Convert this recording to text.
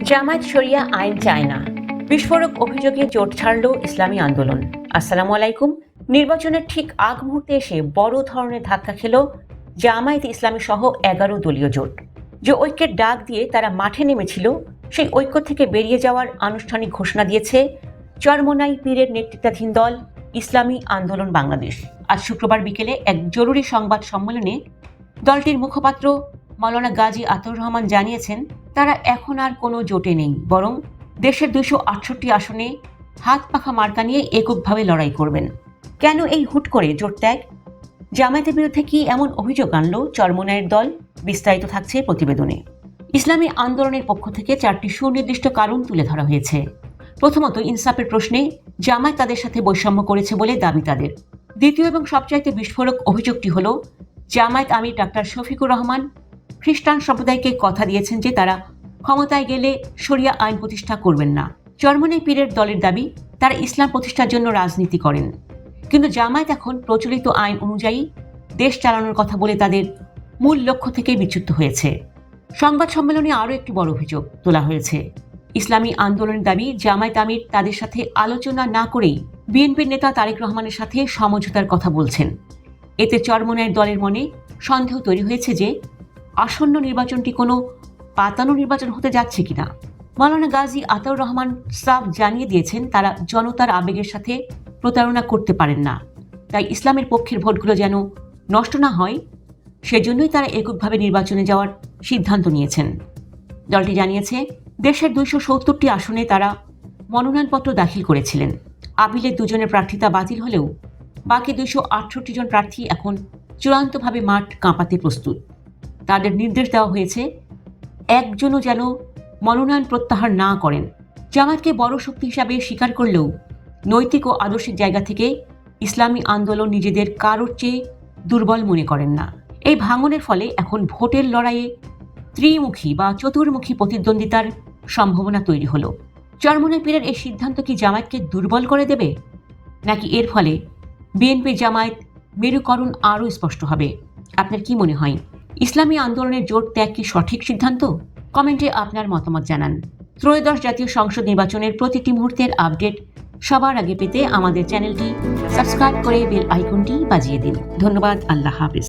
জামায়াত শরিয়া আইন চায় না, বিস্ফোরক অভিযোগে জোট ছাড়ল ইসলামী আন্দোলন। আসসালামু আলাইকুম। নির্বাচনের ঠিক আগ মুহূর্তে এসে বড় ধরনের ধাক্কা খেল জামায়াত ইসলামী সহ 11 দলীয় জোট। যে ঐক্যের ডাক দিয়ে তারা মাঠে নেমেছিল, সেই ঐক্য থেকে বেরিয়ে যাওয়ার আনুষ্ঠানিক ঘোষণা দিয়েছে চরমোনাই পীরের নেতৃত্বাধীন দল ইসলামী আন্দোলন বাংলাদেশ। আজ শুক্রবার বিকেলে এক জরুরি সংবাদ সম্মেলনে দলটির মুখপাত্র মাওলানা গাজী আতাউর রহমান জানিয়েছেন, তারা এখন আর কোনো জোটে নেই, বরং দেশের 268 আসনে হাত পাখা মার্কা নিয়ে এককভাবে লড়াই করবেন। কেন এই হুট করে জোট ত্যাগ? জামায়াতের বিরুদ্ধে কি এমন অভিযোগ আনল চরমোনাইয়ের দল? বিস্তারিত থাকছে প্রতিবেদনে। ইসলামী আন্দোলনের পক্ষ থেকে 4টি সুনির্দিষ্ট কারণ তুলে ধরা হয়েছে। প্রথমত, ইনসাফের প্রশ্নে জামায়াত তাদের সাথে বৈষম্য করেছে বলে দাবি তাদের। দ্বিতীয় এবং সবচাইতে বিস্ফোরক অভিযোগটি হল, জামায়াত আমির ডাক্তার শফিকুর রহমান খ্রিস্টান সম্প্রদায়কে কথা দিয়েছেন যে তারা ক্ষমতায় গেলে শরিয়া আইন প্রতিষ্ঠা করবেন না। চরমোনাই পীরের দলের দাবি, তারা ইসলাম প্রতিষ্ঠার জন্য রাজনীতি করেন, কিন্তু জামায়াত এখন প্রচলিত আইন অনুযায়ী দেশ চালানোর কথা বলে তাদের মূল লক্ষ্য থেকে বিচ্যুত হয়েছে। সংবাদ সম্মেলনে আরও একটি বড় অভিযোগ তোলা হয়েছে। ইসলামী আন্দোলনের দাবি, জামায়াত আমির তাদের সাথে আলোচনা না করেই বিএনপির নেতা তারেক রহমানের সাথে সমঝোতার কথা বলছেন। এতে চরমোনাইয়ের দলের মনে সন্দেহ তৈরি হয়েছে যে আসন্ন নির্বাচনটি কোনো পাতানো নির্বাচন হতে যাচ্ছে কিনা। মাওলানা গাজী আতাউর রহমান সাফ জানিয়ে দিয়েছেন, তারা জনতার আবেগের সাথে প্রতারণা করতে পারেন না, তাই ইসলামের পক্ষের ভোটগুলো যেন নষ্ট না হয় সেজন্যই তারা এককভাবে নির্বাচনে যাওয়ার সিদ্ধান্ত নিয়েছেন। দলটি জানিয়েছে, দেশের 270টি আসনে তারা মনোনয়নপত্র দাখিল করেছিলেন। আপিলের 2 জনের প্রার্থিতা বাতিল হলেও বাকি 268 জন প্রার্থী এখন চূড়ান্তভাবে মাঠ কাঁপাতে প্রস্তুত। তাদের নির্দেশ দেওয়া হয়েছে, একজনও যেন মনোনয়ন প্রত্যাহার না করেন। জামায়াতকে বড় শক্তি হিসাবে স্বীকার করলেও নৈতিক ও আদর্শিক জায়গা থেকে ইসলামী আন্দোলন নিজেদের কারোর চেয়ে দুর্বল মনে করেন না। এই ভাঙনের ফলে এখন ভোটের লড়াইয়ে ত্রিমুখী বা চতুর্মুখী প্রতিদ্বন্দ্বিতার সম্ভাবনা তৈরি হলো। চরমোনাই পীরের এই সিদ্ধান্ত কি জামায়াতকে দুর্বল করে দেবে, নাকি এর ফলে বিএনপি জামায়াত মেরুকরণ আরও স্পষ্ট হবে? আপনার কি মনে হয়, ইসলামী আন্দোলনের জোট ত্যাগ কি সঠিক সিদ্ধান্ত? কমেন্টে আপনার মতামত জানান। ত্রয়োদশ জাতীয় সংসদ নির্বাচনের প্রতিটি মুহূর্তের আপডেট সবার আগে পেতে আমাদের চ্যানেলটি সাবস্ক্রাইব করে বেল আইকনটি বাজিয়ে দিন। ধন্যবাদ। আল্লাহ হাফেজ।